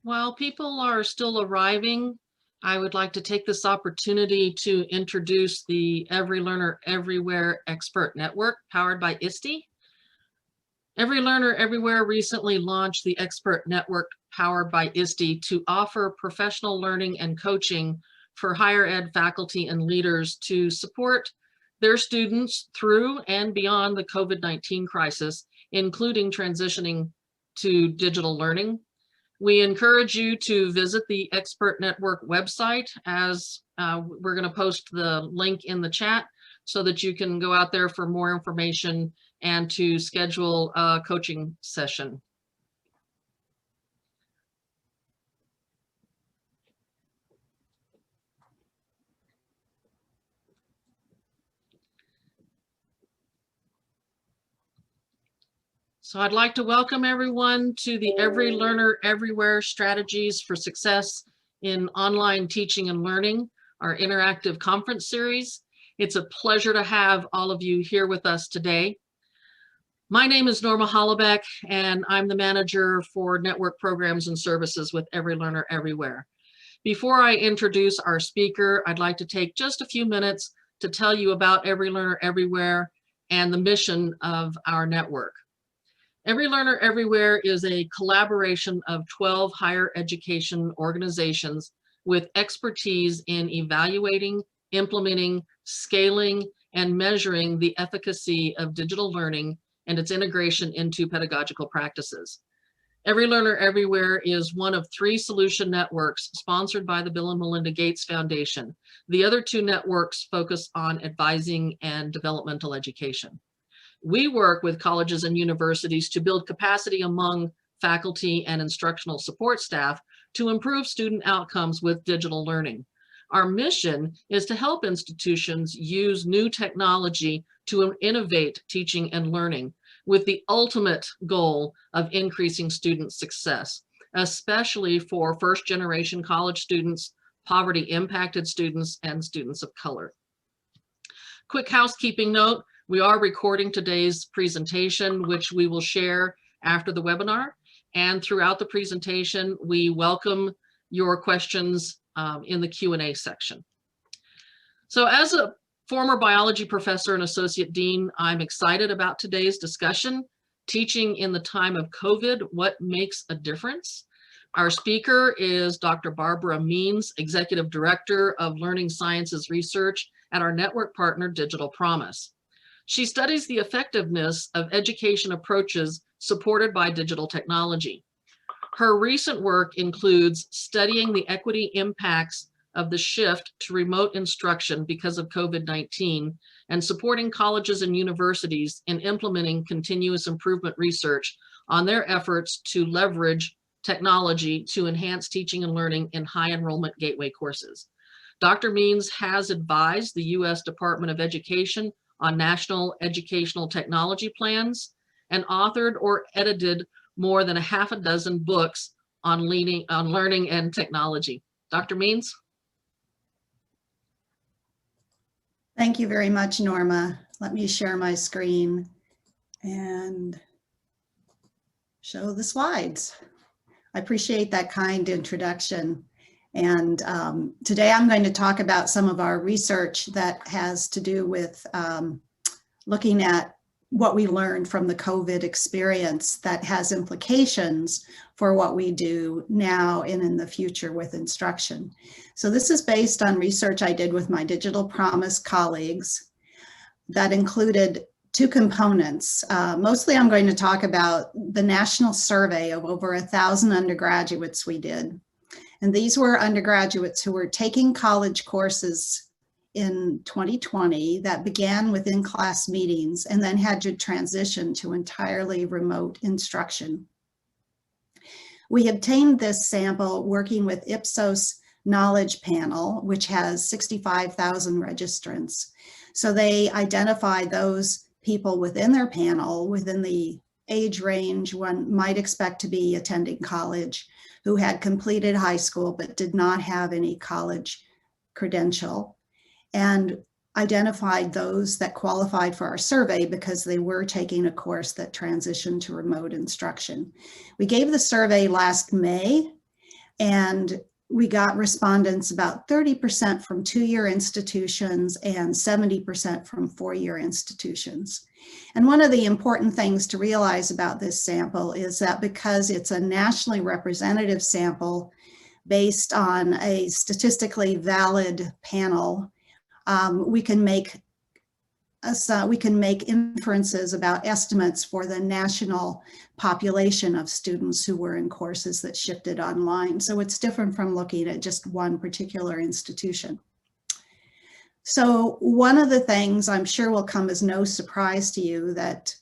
While people are still arriving, I would like to take this opportunity to introduce the Every Learner Everywhere Expert Network powered by ISTE. Every Learner Everywhere recently launched the Expert Network powered by ISTE to offer professional learning and coaching for higher ed faculty and leaders to support their students through and beyond the COVID-19 crisis, including transitioning to digital learning. We encourage you to visit the Expert Network website, as we're going to post the link in the chat so that you can go out there for more information and to schedule a coaching session. So I'd like to welcome everyone to the Every Learner Everywhere Strategies for Success in Online Teaching and Learning, our interactive conference series. It's a pleasure to have all of you here with us today. My name is Norma Hollebeck, and I'm the manager for network programs and services with Every Learner Everywhere. Before I introduce our speaker, I'd like to take just a few minutes to tell you about Every Learner Everywhere and the mission of our network. Every Learner Everywhere is a collaboration of 12 higher education organizations with expertise in evaluating, implementing, scaling, and measuring the efficacy of digital learning and its integration into pedagogical practices. Every Learner Everywhere is one of 3 solution networks sponsored by the Bill and Melinda Gates Foundation. The other 2 networks focus on advising and developmental education. We work with colleges and universities to build capacity among faculty and instructional support staff to improve student outcomes with digital learning. Our mission is to help institutions use new technology to innovate teaching and learning with the ultimate goal of increasing student success, especially for first-generation college students, poverty-impacted students, and students of color. Quick housekeeping note. We are recording today's presentation, which we will share after the webinar. And throughout the presentation, we welcome your questions in the Q&A section. So as a former biology professor and associate dean, I'm excited about today's discussion, Teaching in the Time of COVID, What Makes a Difference? Our speaker is Dr. Barbara Means, Executive Director of Learning Sciences Research at our network partner, Digital Promise. She studies the effectiveness of education approaches supported by digital technology. Her recent work includes studying the equity impacts of the shift to remote instruction because of COVID-19 and supporting colleges and universities in implementing continuous improvement research on their efforts to leverage technology to enhance teaching and learning in high enrollment gateway courses. Dr. Means has advised the U.S. Department of Education on national educational technology plans and authored or edited more than 6 books on learning and technology. Dr. Means? Thank you very much, Norma. Let me share my screen and show the slides. I appreciate that kind introduction. And today I'm going to talk about some of our research that has to do with looking at what we learned from the COVID experience that has implications for what we do now and in the future with instruction. So this is based on research I did with my Digital Promise colleagues that included 2 components. Mostly I'm going to talk about the national survey of over 1,000 undergraduates we did. And these were undergraduates who were taking college courses in 2020 that began with in-class meetings and then had to transition to entirely remote instruction. We obtained this sample working with Ipsos Knowledge Panel, which has 65,000 registrants. So they identified those people within their panel, within the age range one might expect to be attending college, who had completed high school but did not have any college credential, and identified those that qualified for our survey because they were taking a course that transitioned to remote instruction. We gave the survey last May, And we got respondents about 30% from 2-year institutions and 70% from 4-year institutions. And one of the important things to realize about this sample is that because it's a nationally representative sample based on a statistically valid panel, we can make inferences about estimates for the national population of students who were in courses that shifted online. So it's different from looking at just one particular institution. So one of the things I'm sure will come as no surprise to you that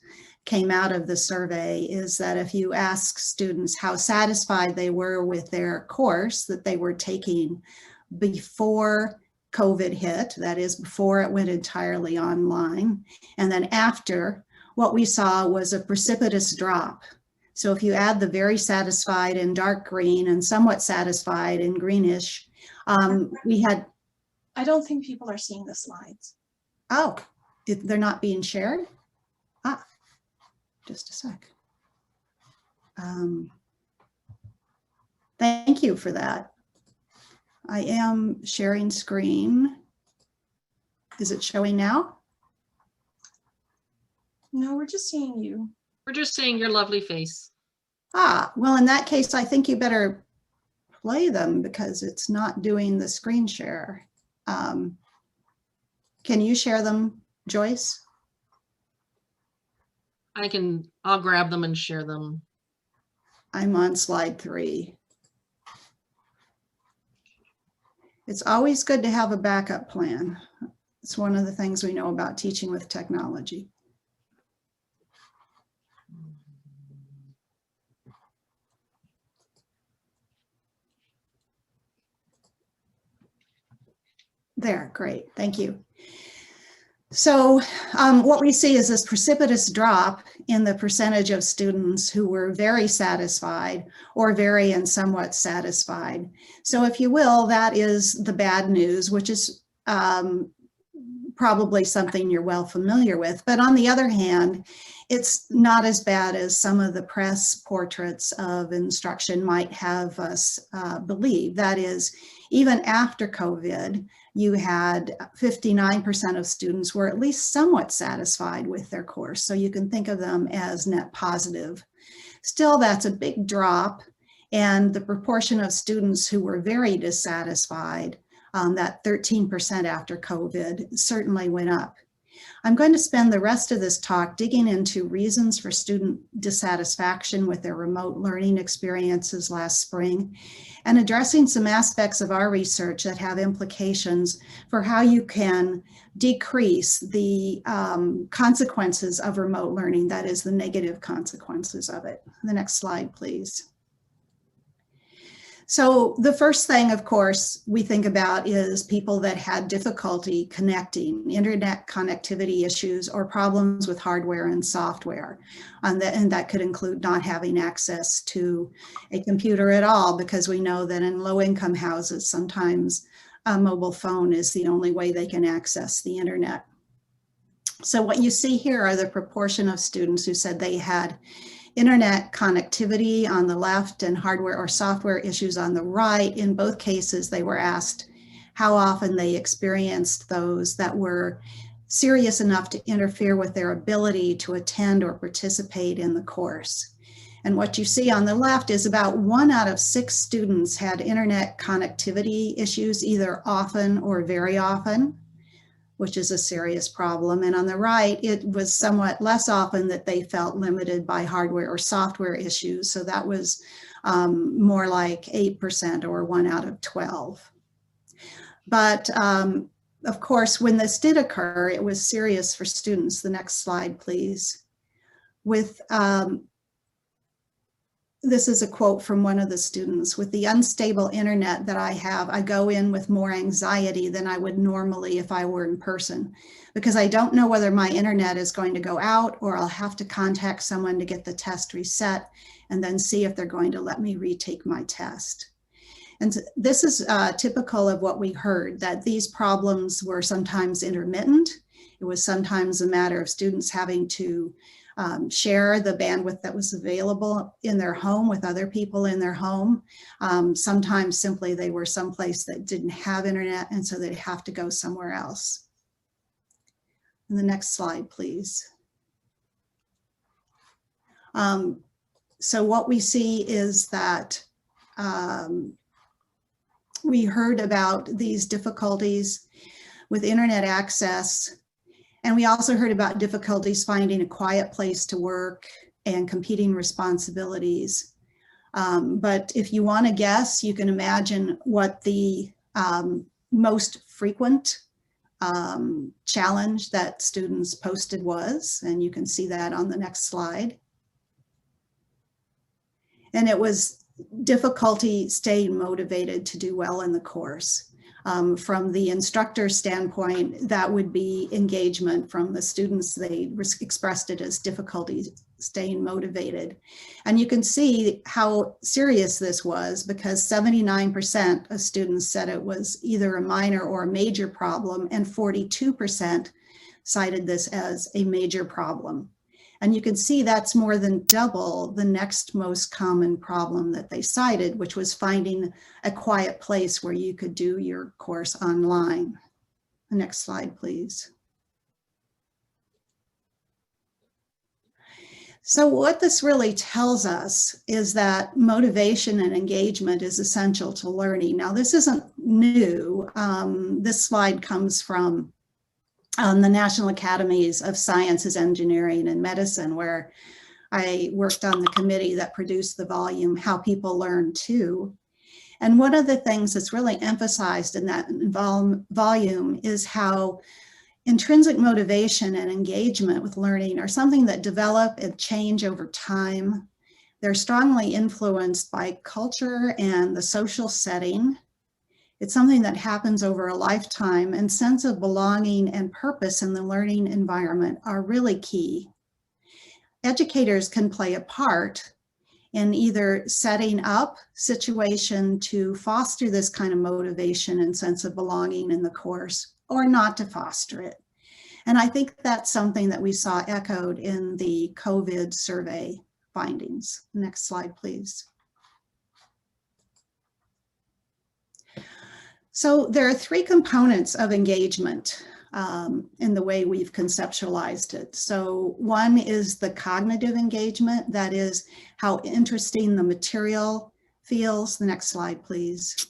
came out of the survey is that if you ask students how satisfied they were with their course that they were taking before COVID hit, that is before it went entirely online, and then after, what we saw was a precipitous drop. So if you add the very satisfied in dark green and somewhat satisfied in greenish, we had... I don't think people are seeing the slides. Oh, they're not being shared? Ah, just a sec. Thank you for that. I am sharing screen. Is it showing now? No, we're just seeing you. We're just seeing your lovely face. Ah, well, in that case, I think you better play them because it's not doing the screen share. Can you share them, Joyce? I'll grab them and share them. I'm on slide 3. It's always good to have a backup plan. It's one of the things we know about teaching with technology. There, great, thank you. So what we see is this precipitous drop in the percentage of students who were very satisfied or very and somewhat satisfied. So if you will, that is the bad news, which is probably something you're well familiar with. But on the other hand, it's not as bad as some of the press portraits of instruction might have us believe. That is, even after COVID, you had 59% of students were at least somewhat satisfied with their course. So you can think of them as net positive. Still, that's a big drop. And the proportion of students who were very dissatisfied, that 13% after COVID, certainly went up. I'm going to spend the rest of this talk digging into reasons for student dissatisfaction with their remote learning experiences last spring and addressing some aspects of our research that have implications for how you can decrease the consequences of remote learning, that is the negative consequences of it. The next slide, please. So the first thing, of course, we think about is people that had difficulty connecting, internet connectivity issues or problems with hardware and software. And that could include not having access to a computer at all, because we know that in low-income houses, sometimes a mobile phone is the only way they can access the internet. So what you see here are the proportion of students who said they had internet connectivity on the left and hardware or software issues on the right. In both cases, they were asked how often they experienced those that were serious enough to interfere with their ability to attend or participate in the course. And what you see on the left is about 1 out of 6 students had internet connectivity issues, either often or very often, which is a serious problem. And on the right, it was somewhat less often that they felt limited by hardware or software issues. So that was more like 8% or 1 out of 12. But of course, when this did occur, it was serious for students. The next slide, please. This is a quote from one of the students. With the unstable internet that I have, I go in with more anxiety than I would normally if I were in person, because I don't know whether my internet is going to go out or I'll have to contact someone to get the test reset and then see if they're going to let me retake my test. And this is typical of what we heard, that these problems were sometimes intermittent. It was sometimes a matter of students having to share the bandwidth that was available in their home with other people in their home. Sometimes simply they were someplace that didn't have internet, and so they'd have to go somewhere else. And the next slide, please. So what we see is that we heard about these difficulties with internet access, and we also heard about difficulties finding a quiet place to work and competing responsibilities. But if you want to guess, you can imagine what the most frequent challenge that students posted was, and you can see that on the next slide. And it was difficulty staying motivated to do well in the course. From the instructor standpoint, that would be engagement. From the students, they expressed it as difficulty staying motivated. And you can see how serious this was, because 79% of students said it was either a minor or a major problem, and 42% cited this as a major problem. And you can see that's more than double the next most common problem that they cited, which was finding a quiet place where you could do your course online. The next slide, please. So what this really tells us is that motivation and engagement is essential to learning. Now, this isn't new. This slide comes from the National Academies of Sciences, Engineering, and Medicine, where I worked on the committee that produced the volume, How People Learn Too. And one of the things that's really emphasized in that volume is how intrinsic motivation and engagement with learning are something that develop and change over time. They're strongly influenced by culture and the social setting. It's something that happens over a lifetime, and sense of belonging and purpose in the learning environment are really key. Educators can play a part in either setting up situation to foster this kind of motivation and sense of belonging in the course, or not to foster it. And I think that's something that we saw echoed in the COVID survey findings. Next slide, please. So there are three components of engagement in the way we've conceptualized it. So one is the cognitive engagement, that is how interesting the material feels. The next slide, please.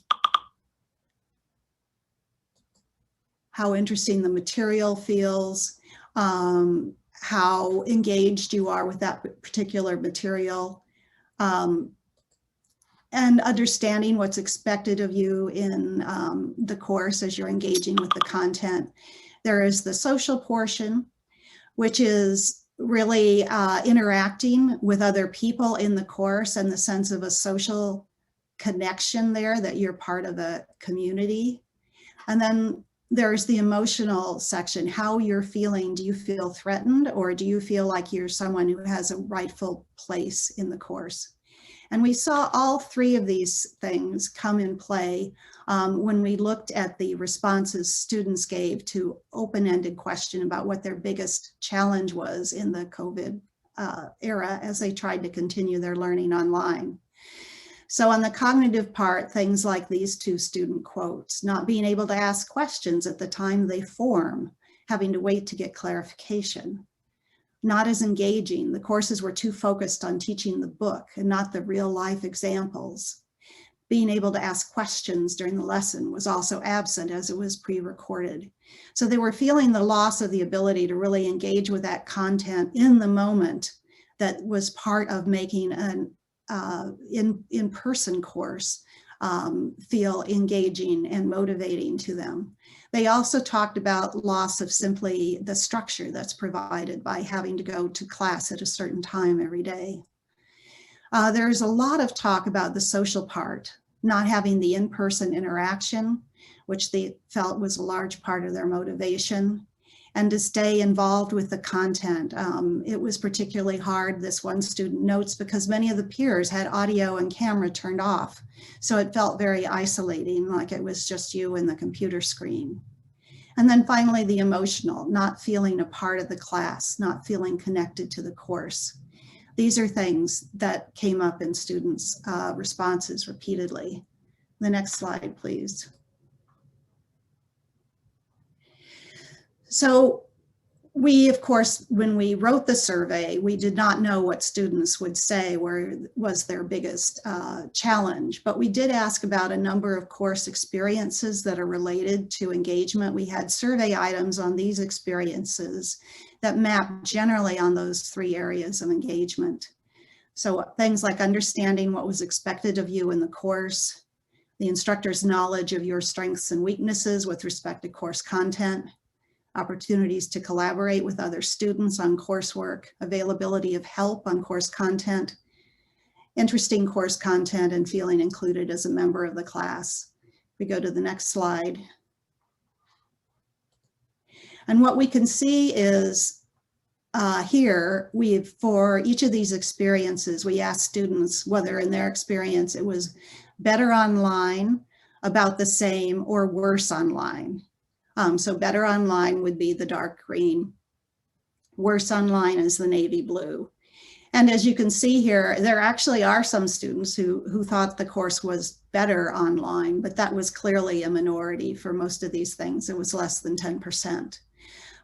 How interesting the material feels, how engaged you are with that particular material, and understanding what's expected of you in the course as you're engaging with the content. There is the social portion, which is really interacting with other people in the course and the sense of a social connection there, that you're part of a community. And then there's the emotional section, how you're feeling. Do you feel threatened, or do you feel like you're someone who has a rightful place in the course? And we saw all three of these things come in play when we looked at the responses students gave to open-ended question about what their biggest challenge was in the COVID era as they tried to continue their learning online. So on the cognitive part, things like these two student quotes: not being able to ask questions at the time they form, having to wait to get clarification. Not as engaging. The courses were too focused on teaching the book and not the real life examples. Being able to ask questions during the lesson was also absent, as it was pre-recorded. So they were feeling the loss of the ability to really engage with that content in the moment that was part of making an in-person course feel engaging and motivating to them. They also talked about loss of simply the structure that's provided by having to go to class at a certain time every day. There's a lot of talk about the social part, not having the in-person interaction, which they felt was a large part of their motivation, and to stay involved with the content. It was particularly hard, this one student notes, because many of the peers had audio and camera turned off. So it felt very isolating, like it was just you and the computer screen. And then finally, the emotional, not feeling a part of the class, not feeling connected to the course. These are things that came up in students' responses repeatedly. The next slide, please. So we, of course, when we wrote the survey, we did not know what students would say was their biggest challenge, but we did ask about a number of course experiences that are related to engagement. We had survey items on these experiences that map generally on those 3 areas of engagement. So things like understanding what was expected of you in the course, the instructor's knowledge of your strengths and weaknesses with respect to course content, opportunities to collaborate with other students on coursework, availability of help on course content, interesting course content, and feeling included as a member of the class. We go to the next slide. And what we can see is here, for each of these experiences, we asked students whether in their experience it was better online, about the same, or worse online. So better online would be the dark green. Worse online is the navy blue. And as you can see here, there actually are some students who thought the course was better online, but that was clearly a minority for most of these things. It was less than 10%.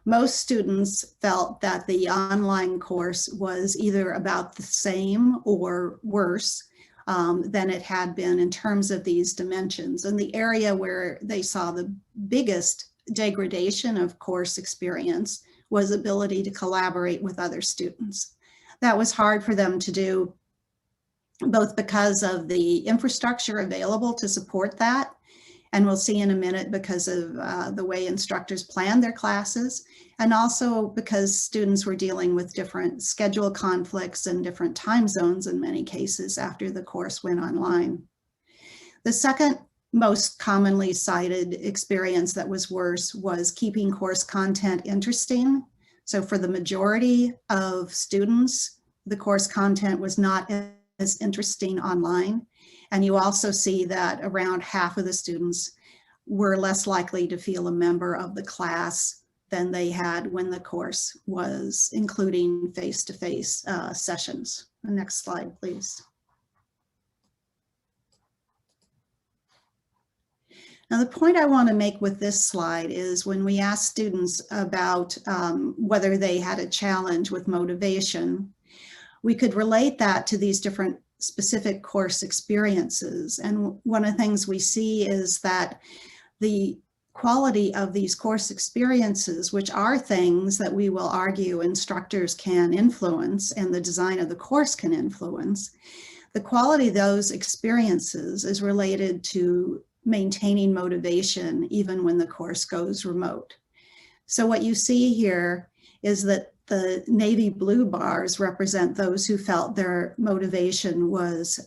Most students felt that the online course was either about the same or worse than it had been in terms of these dimensions. And the area where they saw the biggest degradation of course experience was ability to collaborate with other students. That was hard for them to do, both because of the infrastructure available to support that, and we'll see in a minute because of the way instructors plan their classes, and also because students were dealing with different schedule conflicts and different time zones in many cases after the course went online. The second most commonly cited experience that was worse was keeping course content interesting. So for the majority of students, the course content was not as interesting online. And you also see that around half of the students were less likely to feel a member of the class than they had when the course was including face-to-face sessions. The next slide, please. Now, the point I want to make with this slide is when we ask students about whether they had a challenge with motivation, we could relate that to these different specific course experiences. And one of the things we see is that the quality of these course experiences, which are things that we will argue instructors can influence and the design of the course can influence, the quality of those experiences is related to maintaining motivation even when the course goes remote. So what you see here is that the navy blue bars represent those who felt their motivation was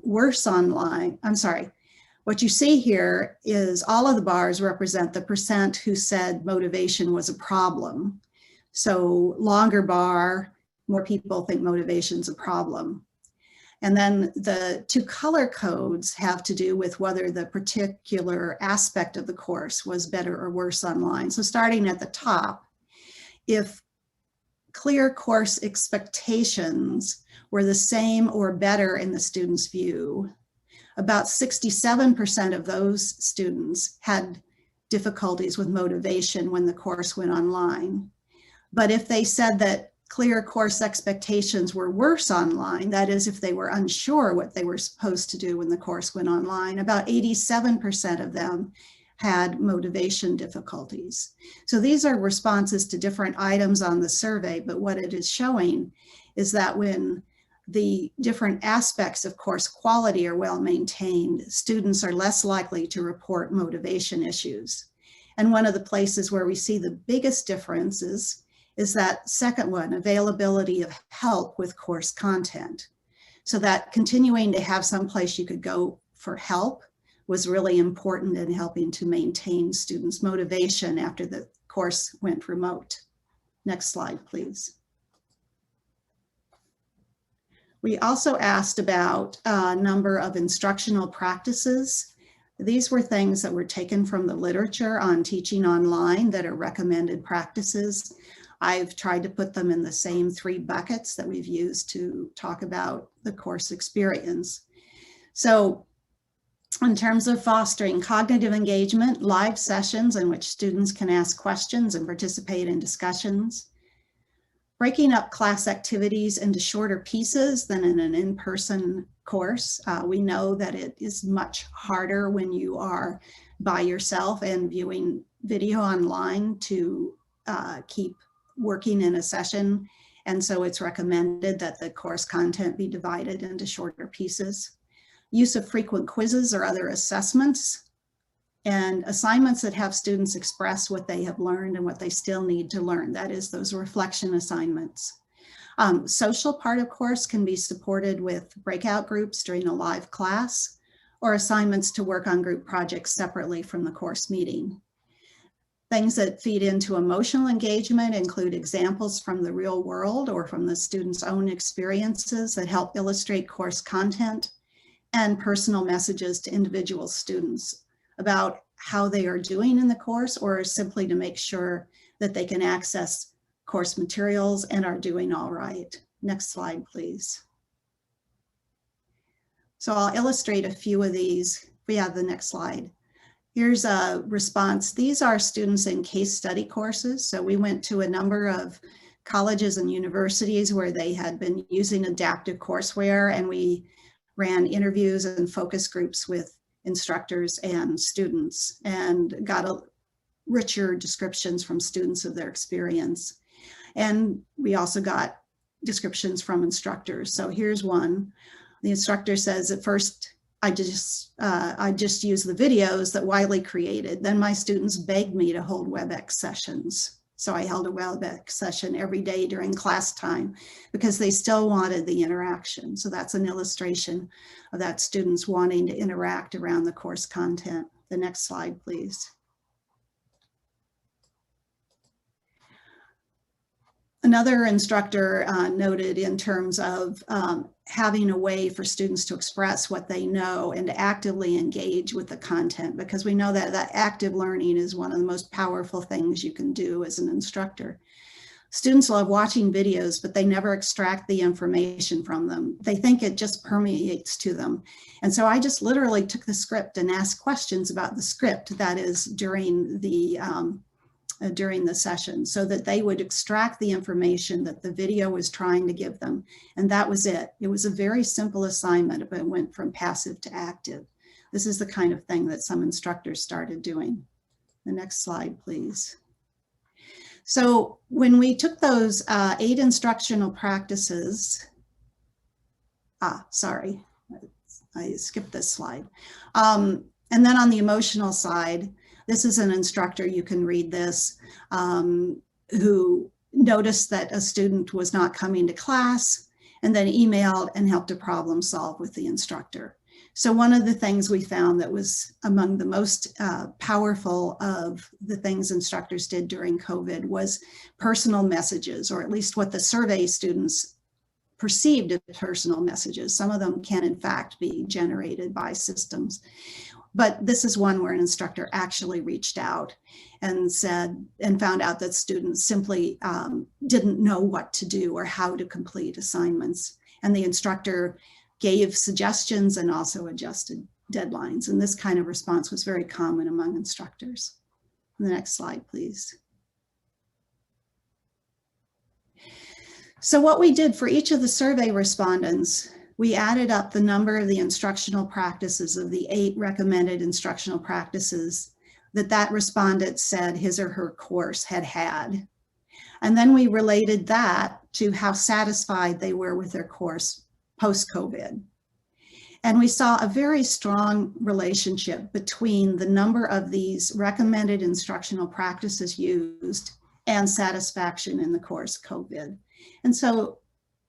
worse online. I'm sorry. What you see here is all of the bars represent the percent who said motivation was a problem. So longer bar, more people think motivation's a problem. And then the 2 color codes have to do with whether the particular aspect of the course was better or worse online. So starting at the top, if clear course expectations were the same or better in the student's view, about 67% of those students had difficulties with motivation when the course went online. But if they said that clear course expectations were worse online, that is, if they were unsure what they were supposed to do when the course went online, about 87% of them had motivation difficulties. So these are responses to different items on the survey, but what it is showing is that when the different aspects of course quality are well maintained, students are less likely to report motivation issues. And one of the places where we see the biggest differences is that second one, availability of help with course content. So that continuing to have some place you could go for help was really important in helping to maintain students' motivation after the course went remote. Next slide, please. We also asked about a number of instructional practices These were things that were taken from the literature on teaching online that are recommended practices. I've tried to put them in the same 3 buckets that we've used to talk about the course experience. So in terms of fostering cognitive engagement, live sessions in which students can ask questions and participate in discussions, breaking up class activities into shorter pieces than in an in-person course. We know that it is much harder when you are by yourself and viewing video online to keep working in a session. And so it's recommended that the course content be divided into shorter pieces. Use of frequent quizzes or other assessments, and assignments that have students express what they have learned and what they still need to learn. That is, those reflection assignments. Social part of course can be supported with breakout groups during a live class or assignments to work on group projects separately from the course meeting. Things that feed into emotional engagement include examples from the real world or from the student's own experiences that help illustrate course content, and personal messages to individual students about how they are doing in the course, or simply to make sure that they can access course materials and are doing all right. Next slide, please. So I'll illustrate a few of these. We have the next slide. Here's a response. These are students in case study courses. So we went to a number of colleges and universities where they had been using adaptive courseware, and we ran interviews and focus groups with instructors and students and got richer descriptions from students of their experience. And we also got descriptions from instructors. So here's one. The instructor says, at first, I just used the videos that Wiley created. Then my students begged me to hold WebEx sessions. So I held a WebEx session every day during class time because they still wanted the interaction. So that's an illustration of that students wanting to interact around the course content. The next slide, please. Another instructor noted in terms of having a way for students to express what they know and to actively engage with the content, because we know that active learning is one of the most powerful things you can do as an instructor. Students love watching videos, but they never extract the information from them. They think it just permeates to them. And so I just literally took the script and asked questions about the script, that is during the session, so that they would extract the information that the video was trying to give them. And that was it. It was a very simple assignment, but it went from passive to active. This is the kind of thing that some instructors started doing. The next slide, please. So when we took those 8 instructional practices, sorry, I skipped this slide. And then on the emotional side, this is an instructor, you can read this, who noticed that a student was not coming to class and then emailed and helped to problem solve with the instructor. So one of the things we found that was among the most powerful of the things instructors did during COVID was personal messages, or at least what the survey students perceived as personal messages. Some of them can in fact be generated by systems. But this is one where an instructor actually reached out and said, and found out that students simply didn't know what to do or how to complete assignments. And the instructor gave suggestions and also adjusted deadlines. And this kind of response was very common among instructors. The next slide, please. So what we did for each of the survey respondents, we added up the number of the instructional practices of the 8 recommended instructional practices that respondent said his or her course had had. And then we related that to how satisfied they were with their course post-COVID. And we saw a very strong relationship between the number of these recommended instructional practices used and satisfaction in the course COVID. And so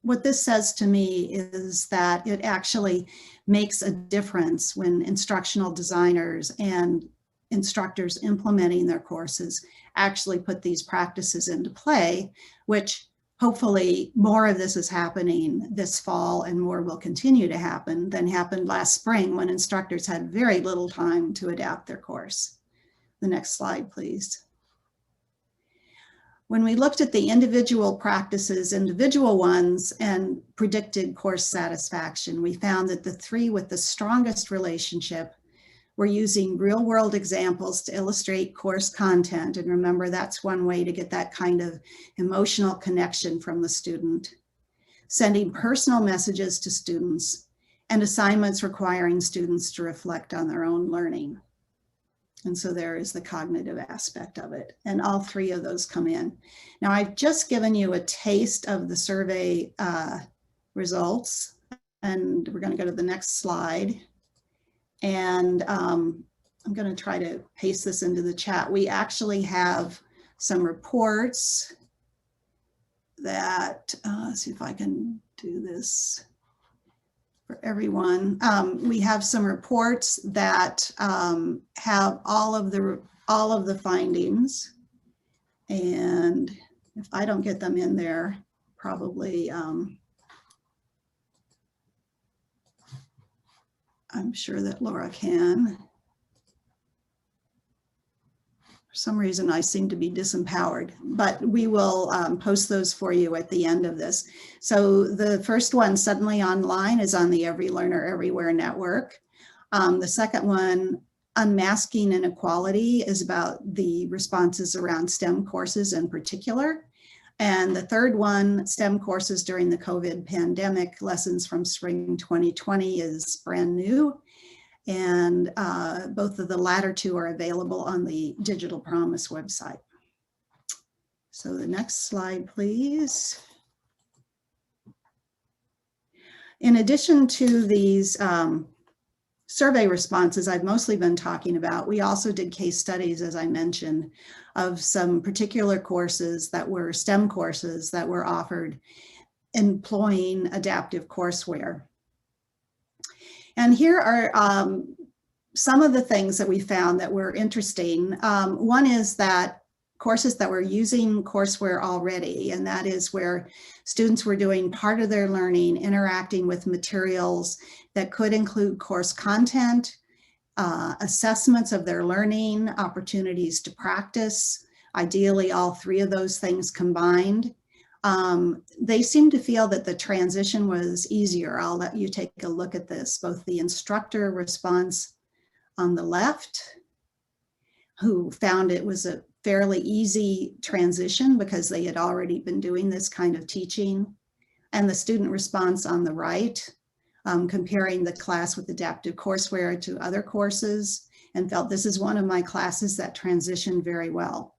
what this says to me is that it actually makes a difference when instructional designers and instructors implementing their courses actually put these practices into play, which hopefully more of this is happening this fall and more will continue to happen than happened last spring when instructors had very little time to adapt their course. The next slide, please. When we looked at the individual practices, individual ones, and predicted course satisfaction, we found that the three with the strongest relationship were using real-world examples to illustrate course content. And remember, that's one way to get that kind of emotional connection from the student. Sending personal messages to students and assignments requiring students to reflect on their own learning. And so there is the cognitive aspect of it. And all three of those come in. Now, I've just given you a taste of the survey results. And we're going to go to the next slide. And I'm going to try to paste this into the chat. We actually have some reports that, let's see if I can do this for everyone. We have some reports that have all of the findings. And if I don't get them in there, probably, I'm sure that Laura can. For some reason, I seem to be disempowered, but we will post those for you at the end of this. So the first one, Suddenly Online, is on the Every Learner Everywhere network. The second one, Unmasking Inequality, is about the responses around STEM courses in particular. And the third one, STEM courses during the COVID pandemic, lessons from spring 2020, is brand new. And both of the latter two are available on the Digital Promise website. So the next slide, please. In addition to these survey responses I've mostly been talking about, we also did case studies, as I mentioned, of some particular courses that were STEM courses that were offered employing adaptive courseware. And here are some of the things that we found that were interesting. One is that courses that were using courseware already, and that is where students were doing part of their learning, interacting with materials that could include course content, assessments of their learning, opportunities to practice, ideally all three of those things combined. They seem to feel that the transition was easier. I'll let you take a look at this, both the instructor response on the left, who found it was a fairly easy transition because they had already been doing this kind of teaching, and the student response on the right, comparing the class with adaptive courseware to other courses, and felt this is one of my classes that transitioned very well.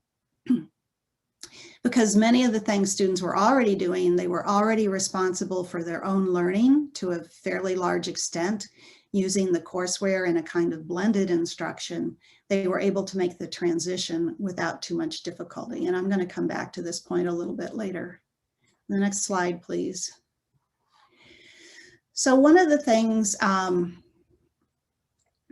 Because many of the things students were already doing, they were already responsible for their own learning to a fairly large extent, using the courseware in a kind of blended instruction. They were able to make the transition without too much difficulty. And I'm going to come back to this point a little bit later. The next slide, please. So one of the things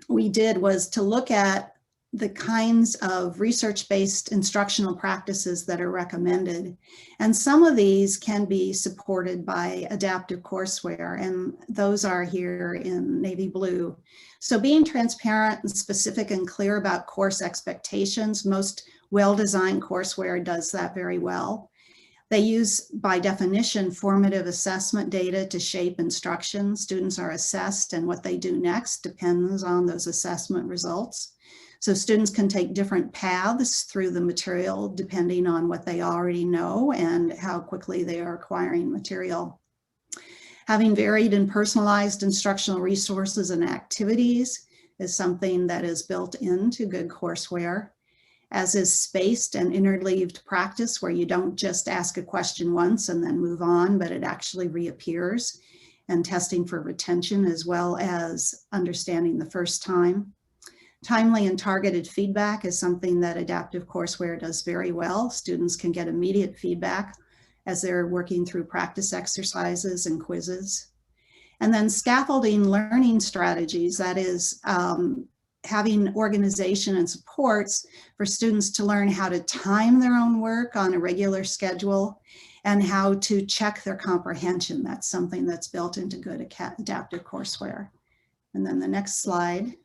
we did was to look at the kinds of research-based instructional practices that are recommended. And some of these can be supported by adaptive courseware, and those are here in navy blue. So being transparent and specific and clear about course expectations, most well-designed courseware does that very well. They use, by definition, formative assessment data to shape instruction. Students are assessed, and what they do next depends on those assessment results. So students can take different paths through the material depending on what they already know and how quickly they are acquiring material. Having varied and personalized instructional resources and activities is something that is built into good courseware, as is spaced and interleaved practice, where you don't just ask a question once and then move on, but it actually reappears, and testing for retention as well as understanding the first time. Timely and targeted feedback is something that adaptive courseware does very well. Students can get immediate feedback as they're working through practice exercises and quizzes. And then scaffolding learning strategies, that is having organization and supports for students to learn how to time their own work on a regular schedule, and how to check their comprehension. That's something that's built into good adaptive courseware. And then the next slide.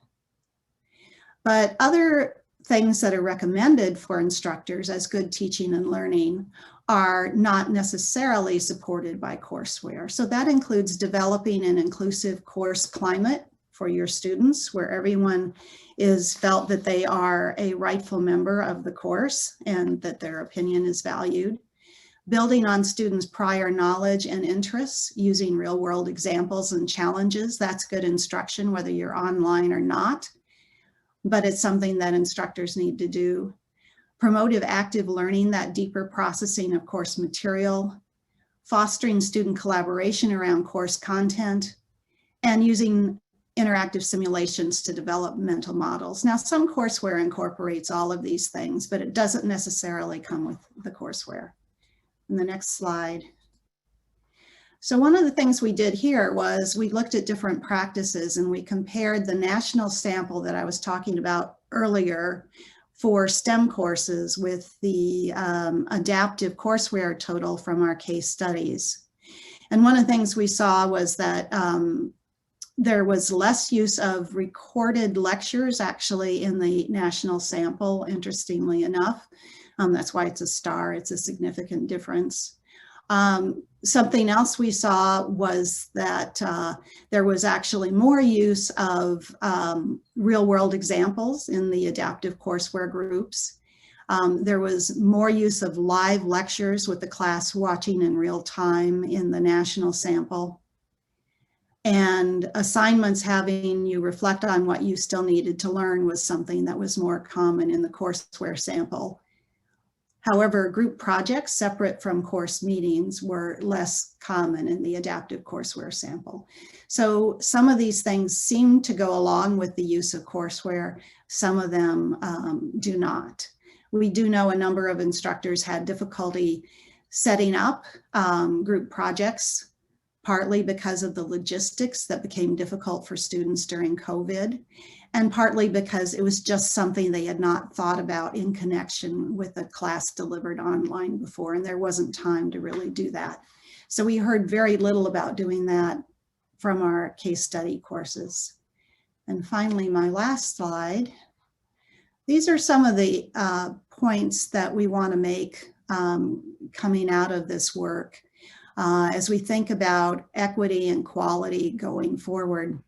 But other things that are recommended for instructors as good teaching and learning are not necessarily supported by courseware. So that includes developing an inclusive course climate for your students where everyone is felt that they are a rightful member of the course and that their opinion is valued. Building on students' prior knowledge and interests using real-world examples and challenges. That's good instruction whether you're online or not, but it's something that instructors need to do. Promotive active learning, that deeper processing of course material, fostering student collaboration around course content, and using interactive simulations to develop mental models. Now, some courseware incorporates all of these things, but it doesn't necessarily come with the courseware. And the next slide. So one of the things we did here was we looked at different practices and we compared the national sample that I was talking about earlier for STEM courses with the adaptive courseware total from our case studies. And one of the things we saw was that there was less use of recorded lectures actually in the national sample, interestingly enough. That's why it's a star, it's a significant difference. Something else we saw was that there was actually more use of real world examples in the adaptive courseware groups. There was more use of live lectures with the class watching in real time in the national sample. And assignments having you reflect on what you still needed to learn was something that was more common in the courseware sample. However, group projects separate from course meetings were less common in the adaptive courseware sample. So some of these things seem to go along with the use of courseware. Some of them do not. We do know a number of instructors had difficulty setting up group projects, partly because of the logistics that became difficult for students during COVID, and partly because it was just something they had not thought about in connection with a class delivered online before, and there wasn't time to really do that. So we heard very little about doing that from our case study courses. And finally, my last slide. These are some of the points that we want to make coming out of this work as we think about equity and quality going forward.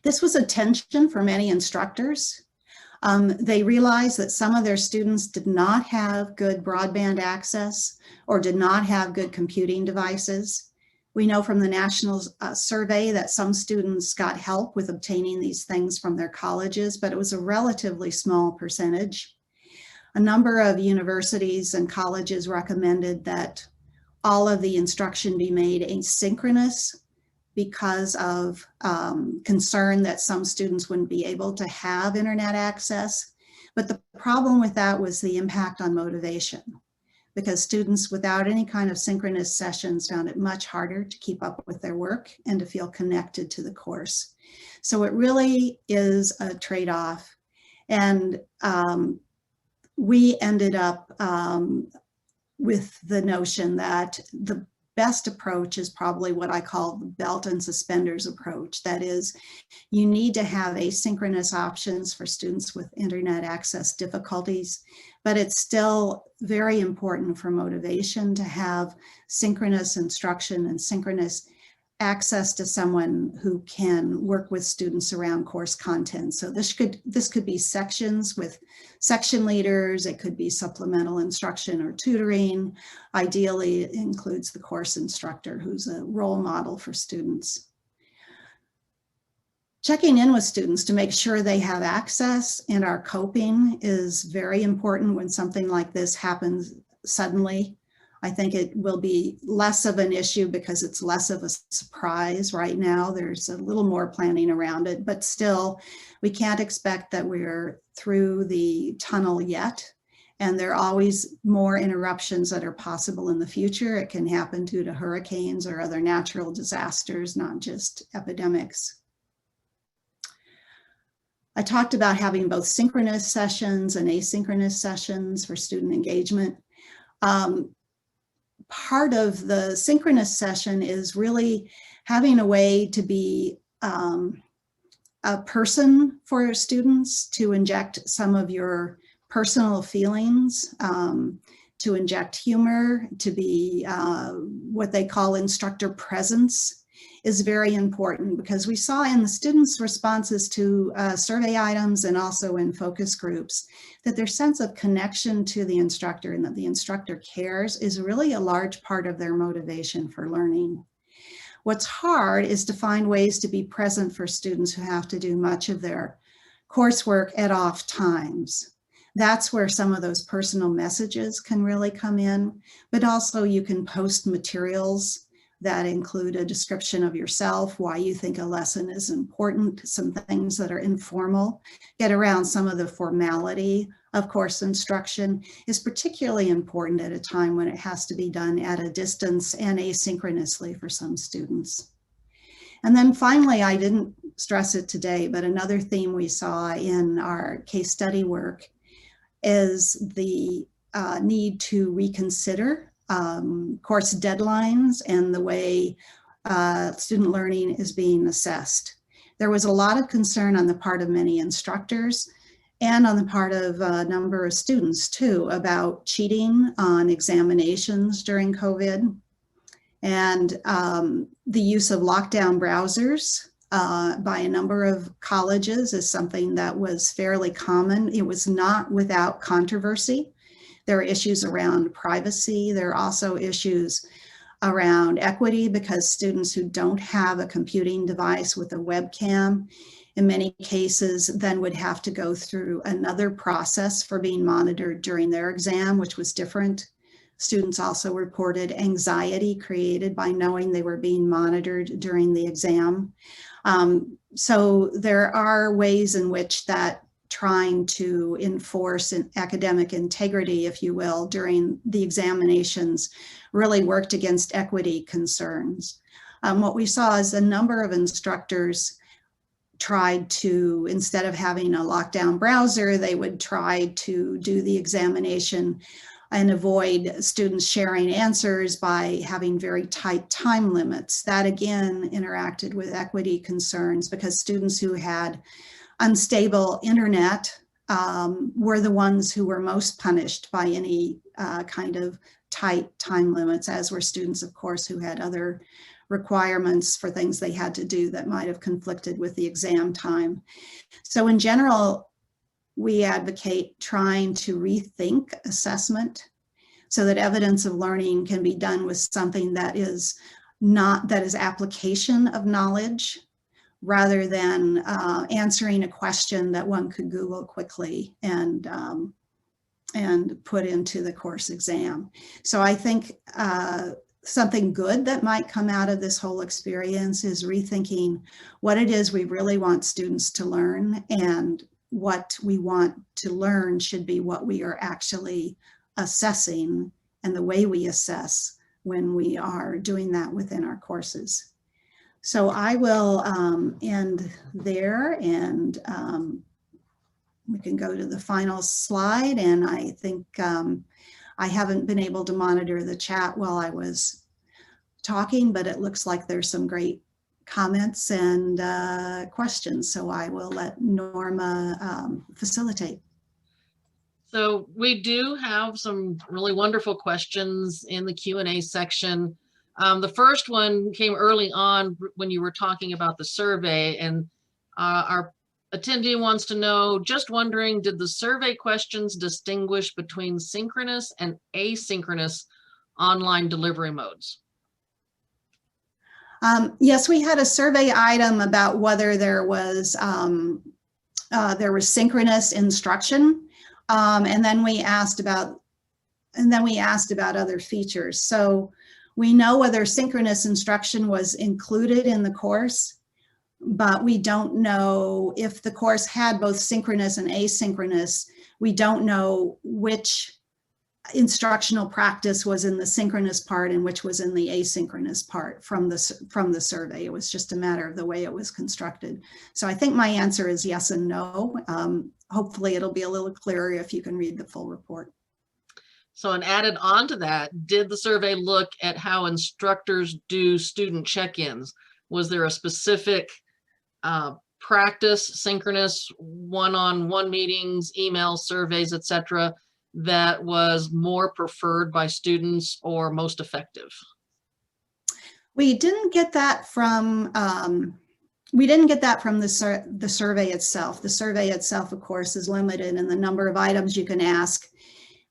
This was a tension for many instructors. They realized that some of their students did not have good broadband access or did not have good computing devices. We know from the national survey that some students got help with obtaining these things from their colleges, but it was a relatively small percentage. A number of universities and colleges recommended that all of the instruction be made asynchronous because of concern that some students wouldn't be able to have internet access. But the problem with that was the impact on motivation, because students without any kind of synchronous sessions found it much harder to keep up with their work and to feel connected to the course. So it really is a trade-off. And we ended up with the notion that the best approach is probably what I call the belt and suspenders approach. That is, you need to have asynchronous options for students with internet access difficulties, but it's still very important for motivation to have synchronous instruction and synchronous access to someone who can work with students around course content. So this could be sections with section leaders, it could be supplemental instruction or tutoring. Ideally, it includes the course instructor who's a role model for students. Checking in with students to make sure they have access and are coping is very important when something like this happens suddenly. I think it will be less of an issue because it's less of a surprise right now. There's a little more planning around it, but still, we can't expect that we're through the tunnel yet. And there are always more interruptions that are possible in the future. It can happen due to hurricanes or other natural disasters, not just epidemics. I talked about having both synchronous sessions and asynchronous sessions for student engagement. part of the synchronous session is really having a way to be a person for students, to inject some of your personal feelings, to inject humor, to be what they call instructor presence is very important, because we saw in the students' responses to survey items and also in focus groups that their sense of connection to the instructor and that the instructor cares is really a large part of their motivation for learning. What's hard is to find ways to be present for students who have to do much of their coursework at off times. That's where some of those personal messages can really come in, but also you can post materials that include a description of yourself, why you think a lesson is important, some things that are informal, get around some of the formality of course instruction is particularly important at a time when it has to be done at a distance and asynchronously for some students. And then finally, I didn't stress it today, but another theme we saw in our case study work is the need to reconsider course deadlines and the way student learning is being assessed. There was a lot of concern on the part of many instructors and on the part of a number of students too about cheating on examinations during COVID, and the use of lockdown browsers by a number of colleges is something that was fairly common. It was not without controversy. There are issues around privacy. There are also issues around equity, because students who don't have a computing device with a webcam in many cases then would have to go through another process for being monitored during their exam, which was different. Students also reported anxiety created by knowing they were being monitored during the exam. So there are ways in which that trying to enforce an academic integrity, if you will, during the examinations really worked against equity concerns. What we saw is a number of instructors tried to, instead of having a lockdown browser, they would try to do the examination and avoid students sharing answers by having very tight time limits. That again interacted with equity concerns, because students who had unstable internet were the ones who were most punished by any kind of tight time limits, as were students, of course, who had other requirements for things they had to do that might have conflicted with the exam time. So in general, we advocate trying to rethink assessment so that evidence of learning can be done with something that is application of knowledge, rather than answering a question that one could Google quickly and put into the course exam. So I think something good that might come out of this whole experience is rethinking what it is we really want students to learn, and what we want to learn should be what we are actually assessing and the way we assess when we are doing that within our courses. So I will end there, and we can go to the final slide. And I think I haven't been able to monitor the chat while I was talking, but it looks like there's some great comments and questions. So I will let Norma facilitate. So we do have some really wonderful questions in the Q&A section. The first one came early on when you were talking about the survey, and our attendee wants to know, just wondering, did the survey questions distinguish between synchronous and asynchronous online delivery modes? Yes, we had a survey item about whether there was synchronous instruction, and then we asked about other features. So we know whether synchronous instruction was included in the course, but we don't know if the course had both synchronous and asynchronous. We don't know which instructional practice was in the synchronous part and which was in the asynchronous part from the survey. It was just a matter of the way it was constructed. So I think my answer is yes and no. Hopefully it'll be a little clearer if you can read the full report. So, and added on to that, did the survey look at how instructors do student check-ins? Was there a specific practice, synchronous, one-on-one meetings, emails, surveys, etc., that was more preferred by students or most effective? We didn't get that from the survey itself. The survey itself, of course, is limited in the number of items you can ask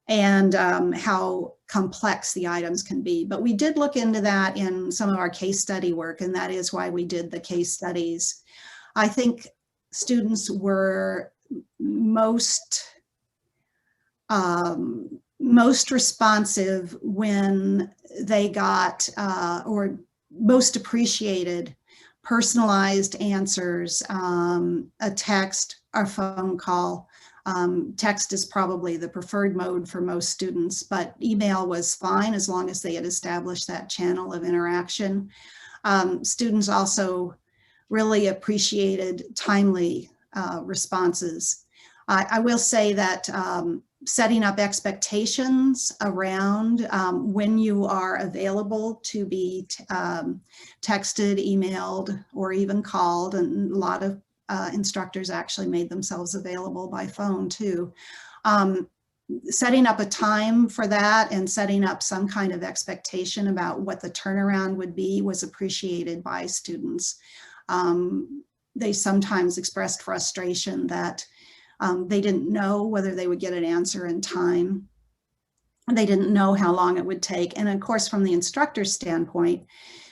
and how complex the items can be. But we did look into that in some of our case study work, and that is why we did the case studies. I think students were most responsive when they got, or most appreciated, personalized answers, a text or phone call. Text is probably the preferred mode for most students, but email was fine as long as they had established that channel of interaction. Students also really appreciated timely responses. I will say that setting up expectations around when you are available to be texted, emailed, or even called, and a lot of instructors actually made themselves available by phone too. Setting up a time for that and setting up some kind of expectation about what the turnaround would be was appreciated by students. They sometimes expressed frustration that they didn't know whether they would get an answer in time. They didn't know how long it would take. And of course, from the instructor's standpoint,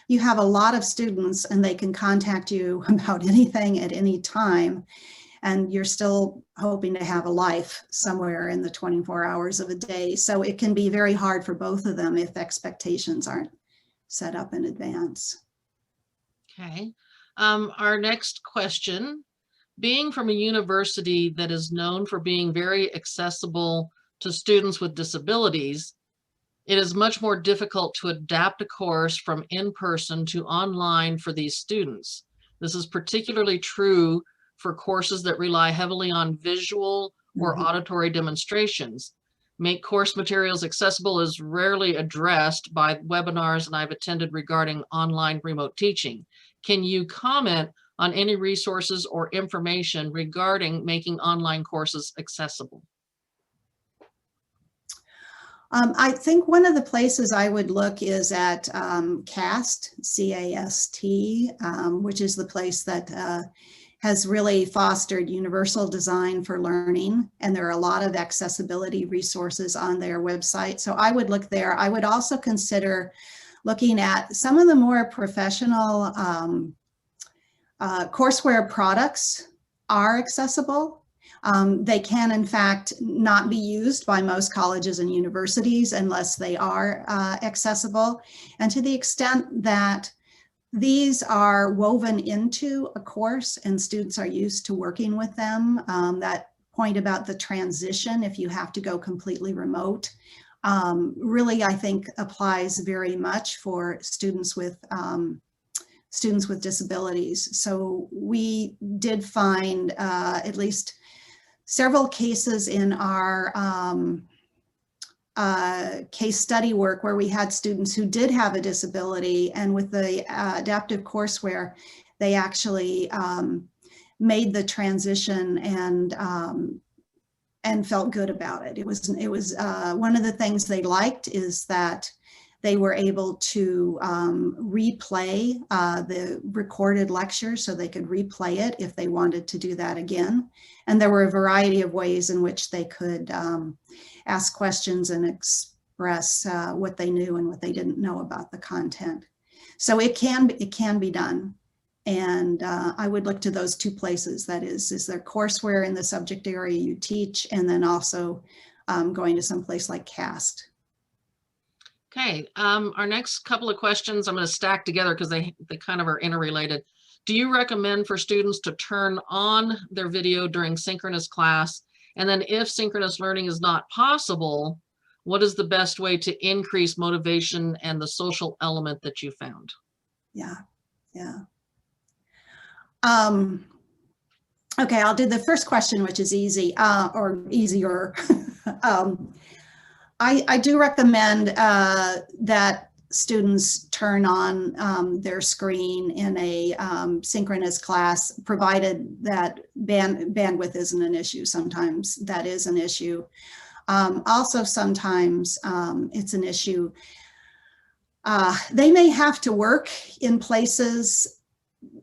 you have a lot of students and they can contact you about anything at any time. And you're still hoping to have a life somewhere in the 24 hours of a day. So it can be very hard for both of them if expectations aren't set up in advance. Okay. Our next question, being from a university that is known for being very accessible to students with disabilities, it is much more difficult to adapt a course from in-person to online for these students. This is particularly true for courses that rely heavily on visual or auditory demonstrations. Make course materials accessible is rarely addressed by webinars and I've attended regarding online remote teaching. Can you comment on any resources or information regarding making online courses accessible? I think one of the places I would look is at CAST, C-A-S-T, which is the place that has really fostered universal design for learning. And there are a lot of accessibility resources on their website. So I would look there. I would also consider looking at some of the more professional courseware products are accessible. They can, in fact, not be used by most colleges and universities unless they are accessible. And to the extent that these are woven into a course and students are used to working with them, that point about the transition, if you have to go completely remote, really, I think, applies very much for students with disabilities. So we did find at least several cases in our case study work where we had students who did have a disability, and with the adaptive courseware, they actually made the transition and felt good about it. It was one of the things they liked is that they were able to replay the recorded lecture, so they could replay it if they wanted to do that again. And there were a variety of ways in which they could ask questions and express what they knew and what they didn't know about the content. So it can be done. And I would look to those two places. That is there courseware in the subject area you teach, and then also going to some place like CAST. Okay, our next couple of questions I'm going to stack together because they kind of are interrelated. Do you recommend for students to turn on their video during synchronous class? And then if synchronous learning is not possible, what is the best way to increase motivation and the social element that you found? Yeah. Okay, I'll do the first question, which is easy or easier. I do recommend that students turn on their screen in a synchronous class, provided that bandwidth isn't an issue. Sometimes that is an issue. Also, sometimes it's an issue. They may have to work in places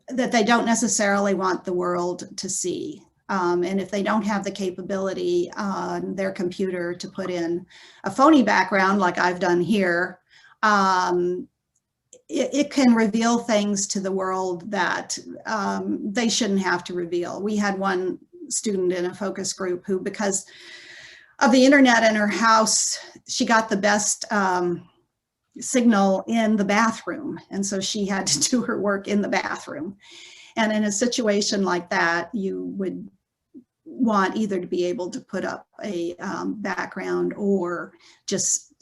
that they don't necessarily want the world to see. And if they don't have the capability on their computer to put in a phony background like I've done here, it can reveal things to the world that they shouldn't have to reveal. We had one student in a focus group who, because of the internet in her house, she got the best signal in the bathroom. And so she had to do her work in the bathroom. And in a situation like that, you would want either to be able to put up a background or just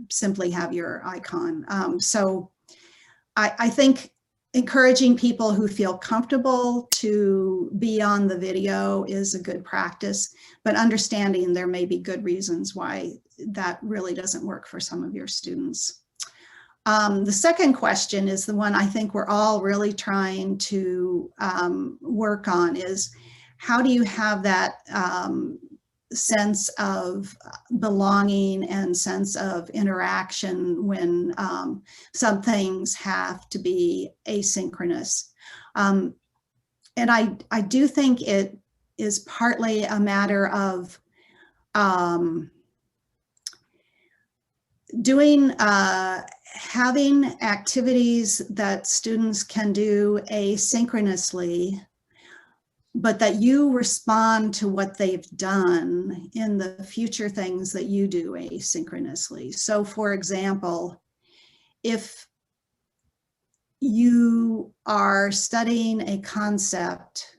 simply have your icon. So I think encouraging people who feel comfortable to be on the video is a good practice, but understanding there may be good reasons why that really doesn't work for some of your students. The second question is the one I think we're all really trying to work on, is how do you have that sense of belonging and sense of interaction when some things have to be asynchronous. And I do think it is partly a matter of having activities that students can do asynchronously, but that you respond to what they've done in the future things that you do asynchronously. So for example, if you are studying a concept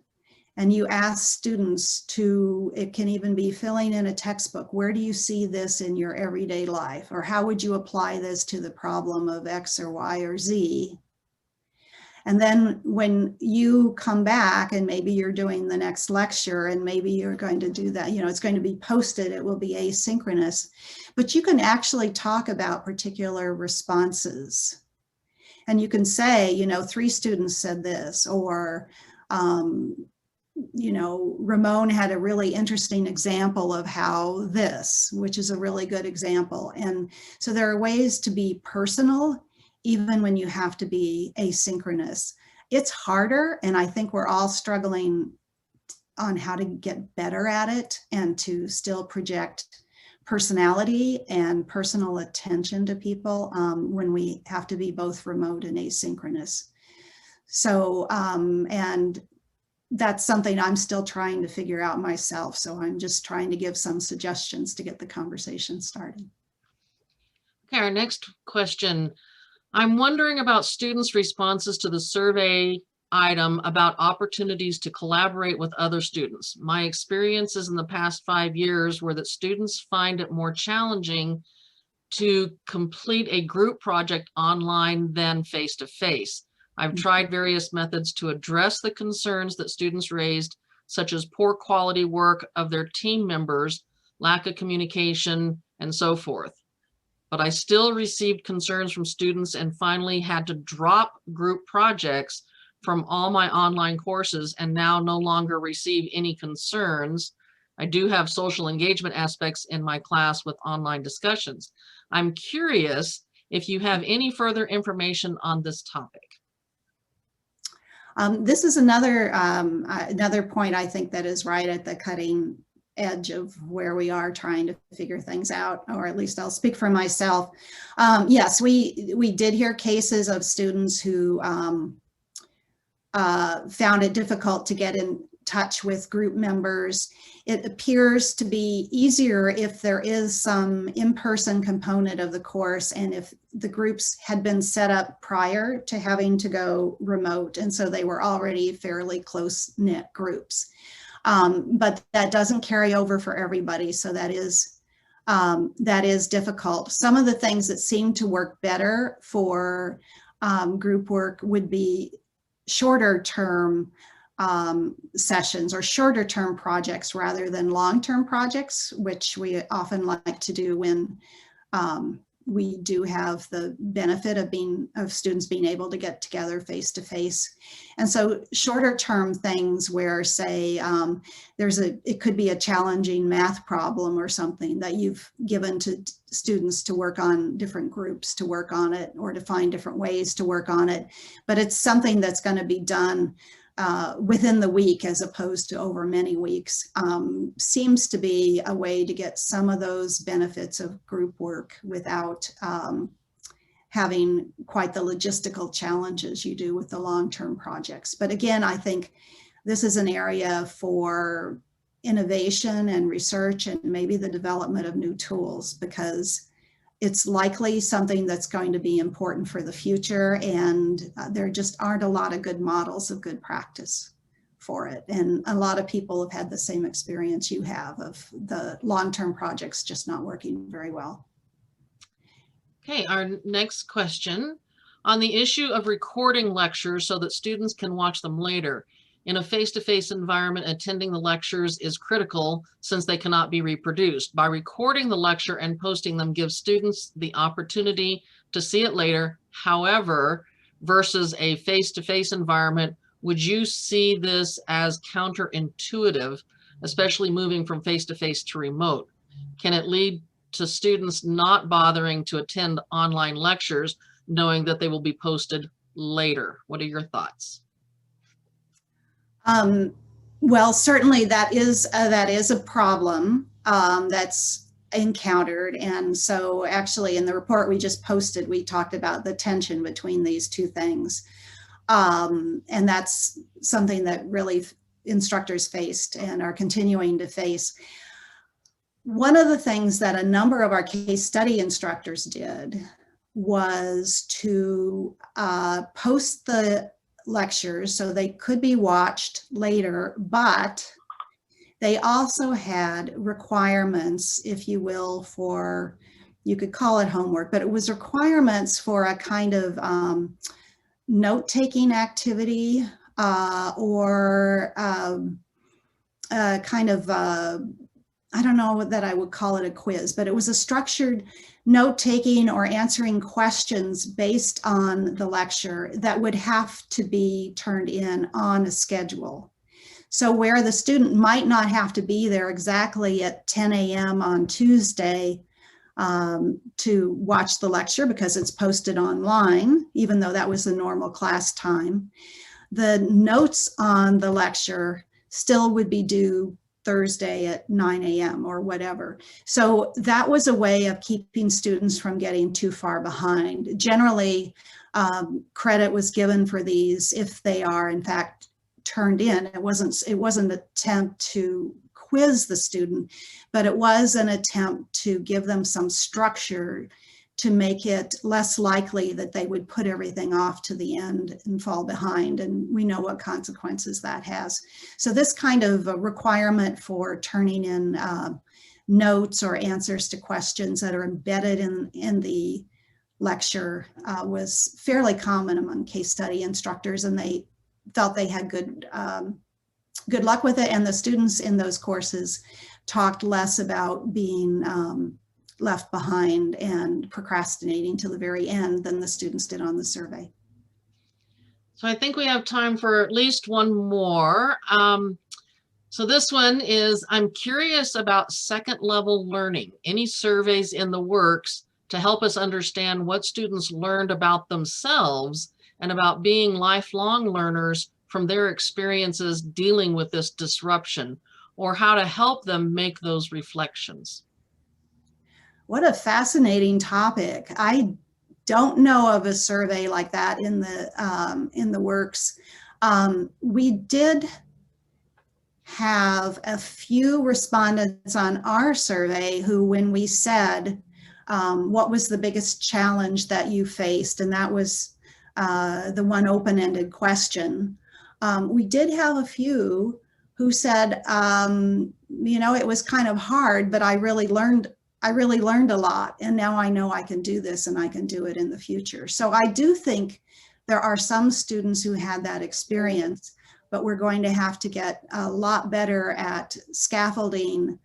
and you ask students to, it can even be filling in a textbook, where do you see this in your everyday life? Or how would you apply this to the problem of X or Y or Z? And then when you come back and maybe you're doing the next lecture and maybe you're going to do that, it's going to be posted, it will be asynchronous, but you can actually talk about particular responses. And you can say, 3 students said this, or, Ramon had a really interesting example of how this, which is a really good example. And so there are ways to be personal even when you have to be asynchronous. It's harder, and I think we're all struggling on how to get better at it and to still project personality and personal attention to people when we have to be both remote and asynchronous. So, and that's something I'm still trying to figure out myself. So I'm just trying to give some suggestions to get the conversation started. Okay, our next question. I'm wondering about students' responses to the survey item about opportunities to collaborate with other students. My experiences in the past 5 years were that students find it more challenging to complete a group project online than face-to-face. I've tried various methods to address the concerns that students raised, such as poor quality work of their team members, lack of communication, and so forth. But I still received concerns from students and finally had to drop group projects from all my online courses and now no longer receive any concerns. I do have social engagement aspects in my class with online discussions. I'm curious if you have any further information on this topic. This is another point I think that is right at the cutting edge of where we are trying to figure things out, or at least I'll speak for myself. Yes, we did hear cases of students who found it difficult to get in touch with group members. It appears to be easier if there is some in-person component of the course and if the groups had been set up prior to having to go remote, and so they were already fairly close-knit groups. But that doesn't carry over for everybody, so that is difficult. Some of the things that seem to work better for group work would be shorter term sessions or shorter term projects rather than long-term projects, which we often like to do when we do have the benefit of students being able to get together face to face. And so shorter term things where, say, it could be a challenging math problem or something that you've given to students to work on, different groups to work on it or to find different ways to work on it. But it's something that's going to be done within the week as opposed to over many weeks, seems to be a way to get some of those benefits of group work without having quite the logistical challenges you do with the long-term projects. But again, I think this is an area for innovation and research and maybe the development of new tools, because it's likely something that's going to be important for the future, and there just aren't a lot of good models of good practice for it. And a lot of people have had the same experience you have of the long-term projects just not working very well. Okay, our next question. On the issue of recording lectures so that students can watch them later. In a face-to-face environment, attending the lectures is critical since they cannot be reproduced. By recording the lecture and posting them gives students the opportunity to see it later. However, versus a face-to-face environment, would you see this as counterintuitive, especially moving from face-to-face to remote? Can it lead to students not bothering to attend online lectures, knowing that they will be posted later? What are your thoughts? Well, certainly that is a problem that's encountered. And so actually in the report we just posted, we talked about the tension between these two things. And that's something that really instructors faced and are continuing to face. One of the things that a number of our case study instructors did was to post the lectures so they could be watched later, but they also had requirements, if you will, for, you could call it homework, but it was requirements for a kind of note-taking activity or kind of, I don't know that I would call it a quiz, but it was a structured note-taking or answering questions based on the lecture that would have to be turned in on a schedule. So where the student might not have to be there exactly at 10 a.m. on Tuesday to watch the lecture because it's posted online, even though that was the normal class time, the notes on the lecture still would be due Thursday at 9 a.m. or whatever. So that was a way of keeping students from getting too far behind. Generally, credit was given for these if they are in fact turned in. It wasn't an attempt to quiz the student, but it was an attempt to give them some structure to make it less likely that they would put everything off to the end and fall behind. And we know what consequences that has. So this kind of a requirement for turning in notes or answers to questions that are embedded in the lecture was fairly common among case study instructors, and they felt they had good luck with it. And the students in those courses talked less about being left behind and procrastinating to the very end than the students did on the survey. So I think we have time for at least one more. So this one is, I'm curious about second level learning. Any surveys in the works to help us understand what students learned about themselves and about being lifelong learners from their experiences dealing with this disruption, or how to help them make those reflections? What a fascinating topic. I don't know of a survey like that in the works. We did have a few respondents on our survey who, when we said, what was the biggest challenge that you faced? And that was the one open-ended question. We did have a few who said, you know, it was kind of hard, but I really learned a lot, and now I know I can do this and I can do it in the future. So I do think there are some students who had that experience, but we're going to have to get a lot better at scaffolding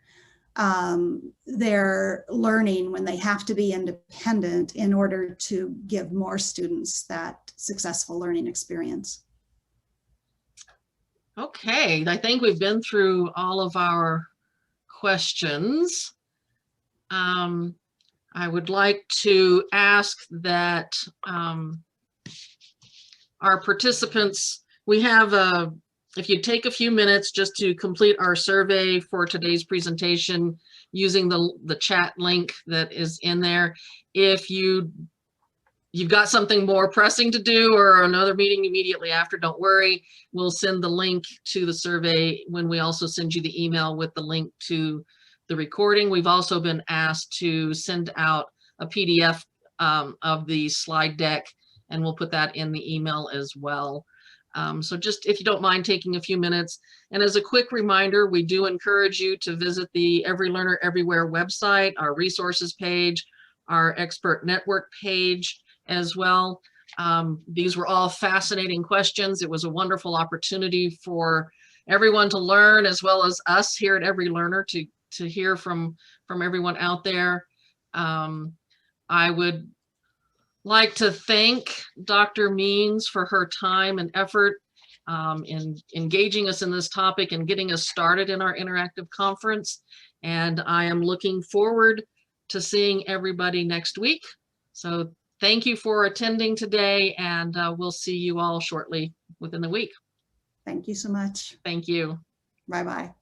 their learning when they have to be independent in order to give more students that successful learning experience. Okay, I think we've been through all of our questions. I would like to ask that our participants, we have if you take a few minutes just to complete our survey for today's presentation using the chat link that is in there. If you've got something more pressing to do or another meeting immediately after, don't worry. We'll send the link to the survey when we also send you the email with the link to the recording. We've also been asked to send out a PDF of the slide deck, and we'll put that in the email as well. So just if you don't mind taking a few minutes. And as a quick reminder, we do encourage you to visit the Every Learner Everywhere website, our resources page, our expert network page as well. These were all fascinating questions. It was a wonderful opportunity for everyone to learn, as well as us here at Every Learner to hear from everyone out there. I would like to thank Dr. Means for her time and effort in engaging us in this topic and getting us started in our interactive conference. And I am looking forward to seeing everybody next week. So thank you for attending today, and we'll see you all shortly within the week. Thank you so much. Thank you. Bye-bye.